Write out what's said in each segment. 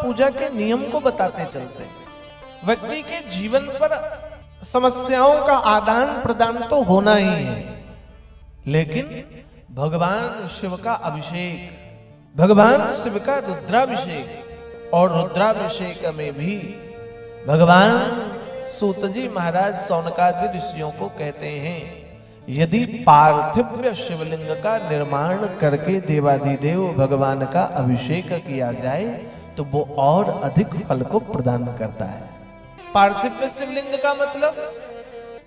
पूजा के नियम को बताते चलते हैं। व्यक्ति के जीवन पर समस्याओं का आदान प्रदान तो होना ही है, लेकिन भगवान शिव का अभिषेक, भगवान शिव का रुद्राभिषेक, और रुद्राभिषेक में भी भगवान सूत जी महाराज सौनकादि ऋषियों को कहते हैं, यदि पार्थिव शिवलिंग का निर्माण करके देवाधिदेव भगवान का अभिषेक किया जाए तो वो और अधिक फल को प्रदान करता है। पार्थिव शिवलिंग का मतलब,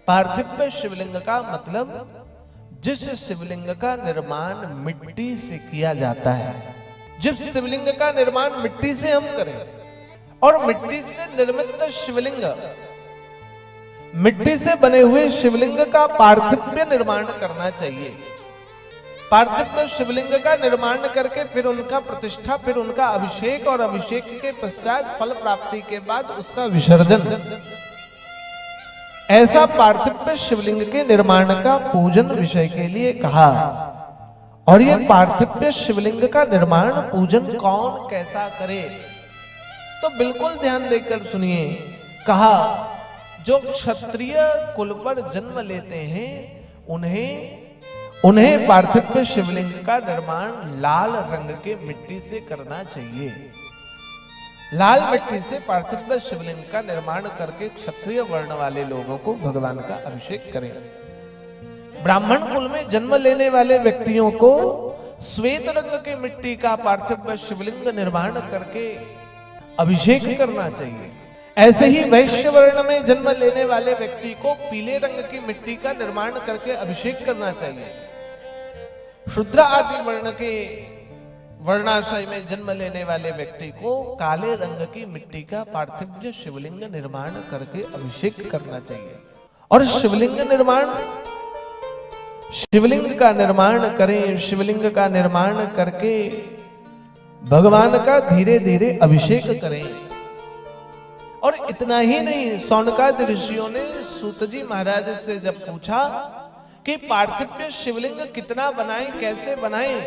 पार्थिव शिवलिंग का मतलब जिस शिवलिंग का निर्माण मिट्टी से किया जाता है, जिस शिवलिंग का निर्माण मिट्टी से हम करें, और मिट्टी से निर्मित शिवलिंग, मिट्टी से बने हुए शिवलिंग का पार्थिव निर्माण करना चाहिए। पार्थिव शिवलिंग का निर्माण करके फिर उनका प्रतिष्ठा, फिर उनका अभिषेक, और अभिषेक के पश्चात फल प्राप्ति के बाद उसका विसर्जन, ऐसा पार्थिव शिवलिंग के निर्माण का पूजन विषय के लिए कहा। और ये पार्थिव शिवलिंग का निर्माण पूजन कौन कैसा करे, तो बिल्कुल ध्यान देकर सुनिए। कहा जो क्षत्रिय कुल पर जन्म लेते हैं उन्हें पार्थिव शिवलिंग का निर्माण लाल रंग के मिट्टी से करना चाहिए। लाल मिट्टी से पार्थिव शिवलिंग का निर्माण करके क्षत्रिय वर्ण वाले लोगों को भगवान का अभिषेक करें। ब्राह्मण कुल में जन्म लेने वाले व्यक्तियों को श्वेत रंग की मिट्टी का पार्थिव शिवलिंग निर्माण करके अभिषेक करना चाहिए। ऐसे ही वैश्य वर्ण में जन्म लेने वाले व्यक्ति को पीले रंग की मिट्टी का निर्माण करके अभिषेक करना चाहिए। शूद्र आदि वर्ण के वर्णाश्रय में जन्म लेने वाले व्यक्ति को काले रंग की मिट्टी का पार्थिव शिवलिंग निर्माण करके अभिषेक करना चाहिए। और शिवलिंग का निर्माण करें, शिवलिंग का निर्माण करके भगवान का धीरे धीरे अभिषेक करें। और इतना ही नहीं, सौनकादि ऋषियों ने सूत जी महाराज से जब पूछा कि पार्थिव शिवलिंग कितना बनाएं, कैसे बनाएं,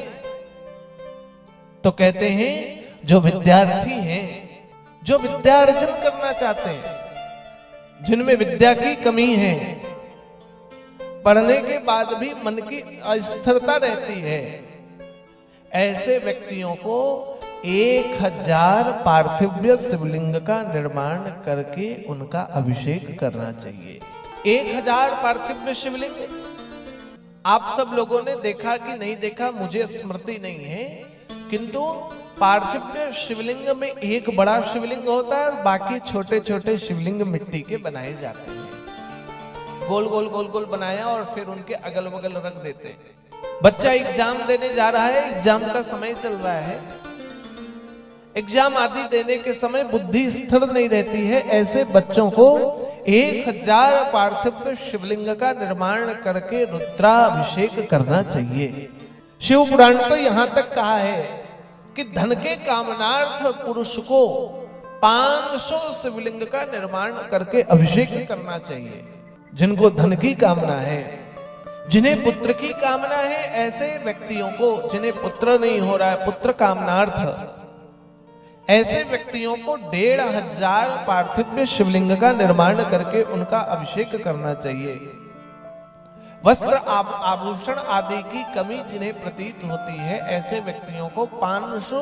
तो कहते हैं जो विद्यार्थी हैं, जो विद्यार्जन करना चाहते हैं, जिनमें विद्या की कमी है, पढ़ने के बाद भी मन की अस्थिरता रहती है, ऐसे व्यक्तियों को 1000 पार्थिव शिवलिंग का निर्माण करके उनका अभिषेक करना चाहिए। 1000 पार्थिव शिवलिंग आप सब लोगों ने देखा कि नहीं देखा मुझे स्मृति नहीं है, किंतु पार्थिव शिवलिंग में एक बड़ा शिवलिंग होता है और बाकी छोटे छोटे शिवलिंग मिट्टी के बनाए जाते हैं। गोल गोल गोल गोल बनाया और फिर उनके अगल बगल रख देते हैं। बच्चा एग्जाम देने जा रहा है, एग्जाम का समय चल रहा है, एग्जाम आदि देने के समय बुद्धि स्थिर नहीं रहती है, ऐसे बच्चों को 1000 पार्थिव शिवलिंग का निर्माण करके रुद्राभिषेक करना चाहिए। शिव पुराण तो यहां तक कहा है कि धन के कामनार्थ पुरुष को 500 शिवलिंग का निर्माण करके अभिषेक करना चाहिए। जिनको धन की कामना है, जिन्हें पुत्र की कामना है, ऐसे व्यक्तियों को, जिन्हें पुत्र नहीं हो रहा है, पुत्र कामनार्थ, ऐसे व्यक्तियों को 1500 पार्थिव शिवलिंग का निर्माण करके उनका अभिषेक करना चाहिए। वस्त्र आभूषण आदि की कमी जिन्हें प्रतीत होती है, ऐसे व्यक्तियों को 500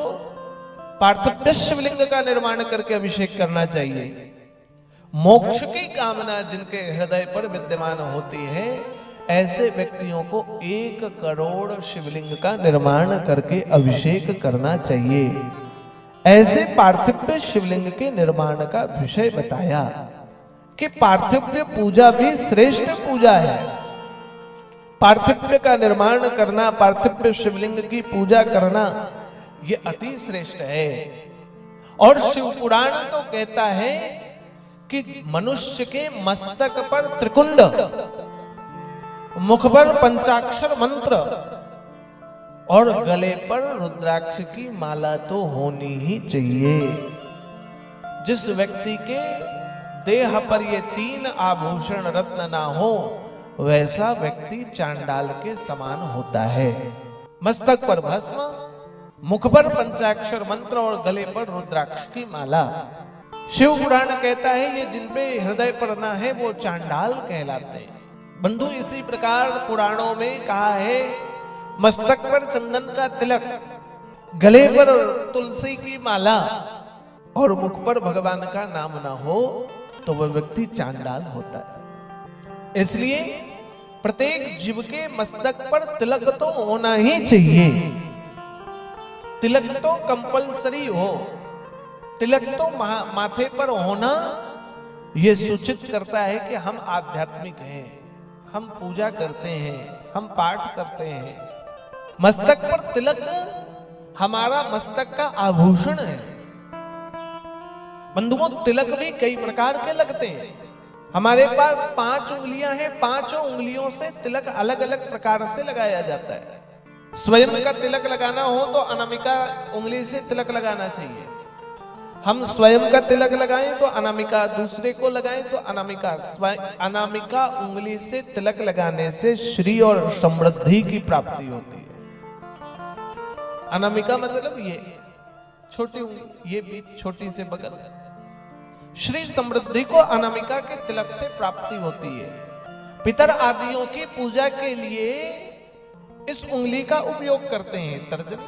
पार्थिव शिवलिंग का निर्माण करके अभिषेक करना चाहिए। मोक्ष की कामना जिनके हृदय पर विद्यमान होती है, ऐसे व्यक्तियों को 1 करोड़ शिवलिंग का निर्माण करके अभिषेक करना चाहिए। ऐसे पार्थिव शिवलिंग के निर्माण का विषय बताया कि पार्थिव पूजा भी श्रेष्ठ पूजा है। पार्थिव का निर्माण करना, पार्थिव शिवलिंग की पूजा करना, ये अति श्रेष्ठ है। और शिव पुराण तो कहता है कि मनुष्य के मस्तक पर त्रिकुंड, मुख पर पंचाक्षर मंत्र और गले पर रुद्राक्ष की माला तो होनी ही चाहिए। जिस व्यक्ति के देह पर ये 3 आभूषण रत्न ना हो, वैसा व्यक्ति चांडाल के समान होता है। मस्तक पर भस्म, मुख पर पंचाक्षर मंत्र और गले पर रुद्राक्ष की माला। शिव पुराण कहता है ये जिन पे हृदय पर ना है वो चांडाल कहलाते हैं। बंधु इसी प्रकार पुराणों में कहा है मस्तक पर चंदन का तिलक, गले पर तुलसी की माला और मुख पर भगवान का नाम ना हो तो वह व्यक्ति चांडाल होता है। इसलिए प्रत्येक जीव के मस्तक पर तिलक तो होना ही चाहिए। तिलक तो कंपलसरी हो, तिलक तो माथे पर होना यह सूचित करता है कि हम आध्यात्मिक हैं, हम पूजा करते हैं, हम पाठ करते हैं। मस्तक पर तिलक हमारा मस्तक का आभूषण है। बंधुओं तिलक भी कई प्रकार के लगते हैं। हमारे पास 5 उंगलियां हैं, 5 उंगलियों से तिलक अलग अलग प्रकार से लगाया जाता है। स्वयं का तिलक लगाना हो तो अनामिका उंगली से तिलक लगाना चाहिए। हम स्वयं का तिलक लगाएं तो अनामिका, दूसरे को लगाएं तो अनामिका। अनामिका उंगली से तिलक लगाने से श्री और समृद्धि की प्राप्ति होती है। अनामिका मतलब ये छोटी उंगली, ये भी छोटी से बगल। श्री समृद्धि को अनामिका के तिलक से प्राप्ति होती है। पितर आदियों की पूजा के लिए इस उंगली का उपयोग करते हैं, तर्जनी।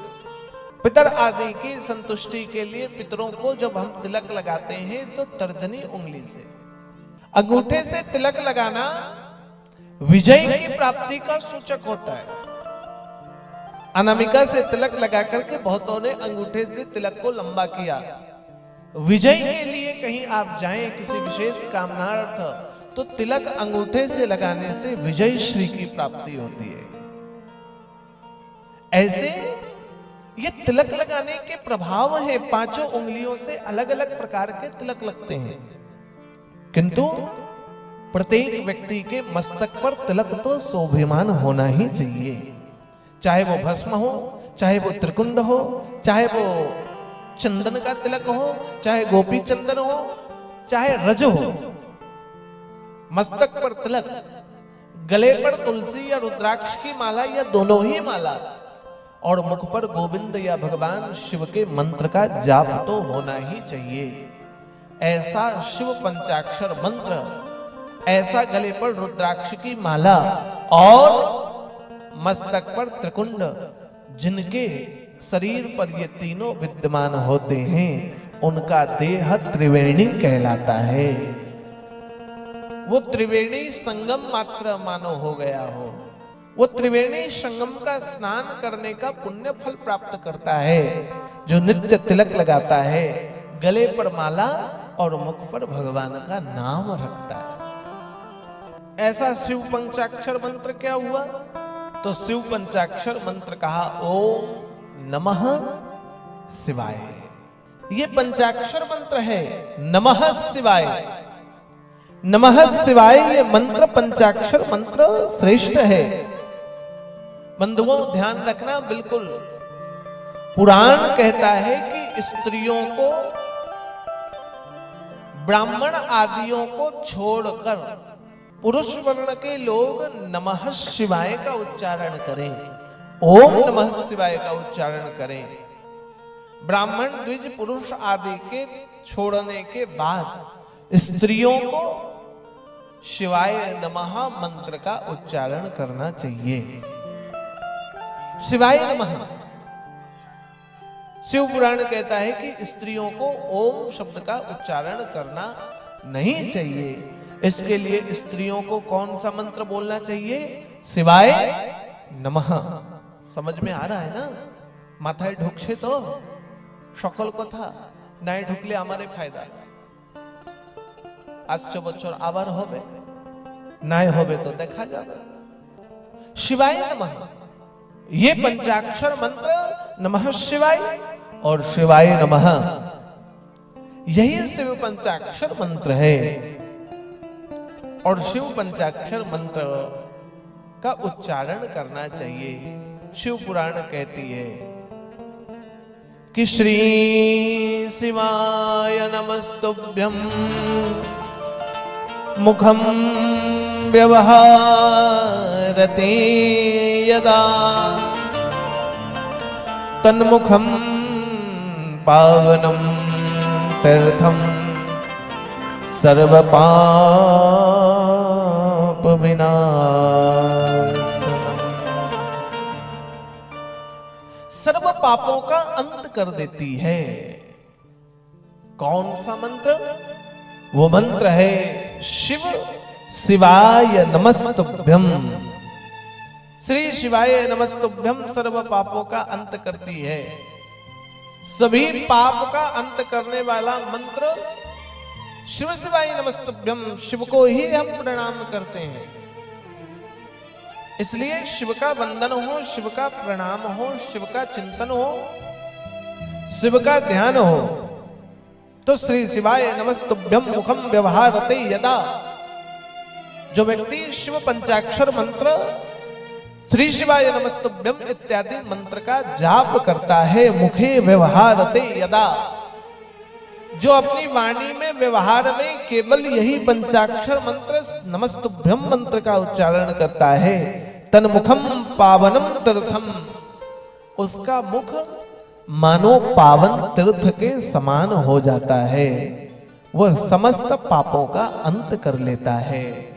पितर आदि की संतुष्टि के लिए पितरों को जब हम तिलक लगाते हैं तो तर्जनी उंगली से। अंगूठे से तिलक लगाना विजय की प्राप्ति का सूचक होता है। अनामिका से तिलक लगा करके बहुतों ने अंगूठे से तिलक को लंबा किया। विजय के लिए कहीं आप जाएं किसी विशेष कामनार्थ तो तिलक अंगूठे से लगाने से विजय श्री की प्राप्ति होती है। ऐसे ये तिलक लगाने के प्रभाव है। 5 उंगलियों से अलग अलग प्रकार के तिलक लगते हैं, किंतु प्रत्येक व्यक्ति के मस्तक पर तिलक तो शोभिमान होना ही चाहिए। चाहे वो भस्म हो, चाहे वो त्रिकुंड हो, चाहे वो चंदन का तिलक हो, चाहे गोपी चंदन हो, चाहे रज हो। मस्तक पर तिलक, गले पर तुलसी या रुद्राक्ष की माला या दोनों ही माला और मुख पर गोविंद या भगवान शिव के मंत्र का जाप तो होना ही चाहिए। ऐसा शिव पंचाक्षर मंत्र, ऐसा गले पर रुद्राक्ष की माला और मस्तक पर त्रिकुंड, जिनके शरीर पर ये तीनों विद्यमान होते हैं उनका देह त्रिवेणी कहलाता है। वो त्रिवेणी संगम मात्र मानो हो गया हो। वो त्रिवेणी संगम का स्नान करने का पुण्य फल प्राप्त करता है जो नित्य तिलक लगाता है, गले पर माला और मुख पर भगवान का नाम रखता है। ऐसा शिव पंचाक्षर मंत्र क्या हुआ? तो शिव पंचाक्षर मंत्र कहा ओम नमः शिवाय। ये पंचाक्षर मंत्र है नमः शिवाय। नमः शिवाय ये मंत्र पंचाक्षर मंत्र श्रेष्ठ है। बंधुओं ध्यान रखना, बिल्कुल पुराण कहता है कि स्त्रियों को, ब्राह्मण आदियों को छोड़कर पुरुष वर्ण के लोग नमः शिवाय का उच्चारण करें, ओम नमः शिवाय का उच्चारण करें। ब्राह्मण द्विज पुरुष आदि के छोड़ने के बाद स्त्रियों को शिवाय नमः मंत्र का उच्चारण करना चाहिए। शिवाय नमः। शिव पुराण कहता है कि स्त्रियों को ओम शब्द का उच्चारण करना नहीं चाहिए। इसके लिए स्त्रियों को कौन सा मंत्र बोलना चाहिए? शिवाय नमः। समझ में आ रहा है ना? माथाয় ঢুকছে তো সকল কথা, নাই ঢুকলে আমারে ফায়দা। আসছে বছর আবার হবে, নাই হবে তো দেখা যাবে। शिवाय नमः ये पंचाक्षर मंत्र नमः शिवाय और शिवाय नमः यही शिव पंचाक्षर मंत्र है। और शिव पंचाक्षर मंत्र का उच्चारण करना चाहिए। शिव पुराण कहती है कि श्री शिवाय नमस्तुभ्यं मुखम व्यवहारते यदा तन्मुखम पावनम तीर्थम सर्व पाप विनाशनम। सर्व पापों का अंत कर देती है। कौन सा मंत्र? वो मंत्र है शिव शिवाय नमस्तुभ्यम। श्री शिवाय नमस्तुभ्यम सर्व पापों का अंत करती है। सभी पाप का अंत करने वाला मंत्र शिव शिवाय नमस्तुभ्यम। शिव को ही हम प्रणाम करते हैं। इसलिए शिव का वंदन हो, शिव का प्रणाम हो, शिव का चिंतन हो, शिव का ध्यान हो, तो श्री शिवाय नमस्तुभ्यम मुखम व्यवहारते यदा, जो व्यक्ति शिव पंचाक्षर मंत्र श्री शिवाय नमस्तुभ्यम इत्यादि मंत्र का जाप करता है, मुखे व्यवहारते यदा, जो अपनी वाणी में व्यवहार में केवल यही पंचाक्षर मंत्र नमस्तुभ्यम मंत्र का उच्चारण करता है, तन्मुखम पावनम तीर्थम, उसका मुख मानो पावन तीर्थ के समान हो जाता है। वह समस्त पापों का अंत कर लेता है।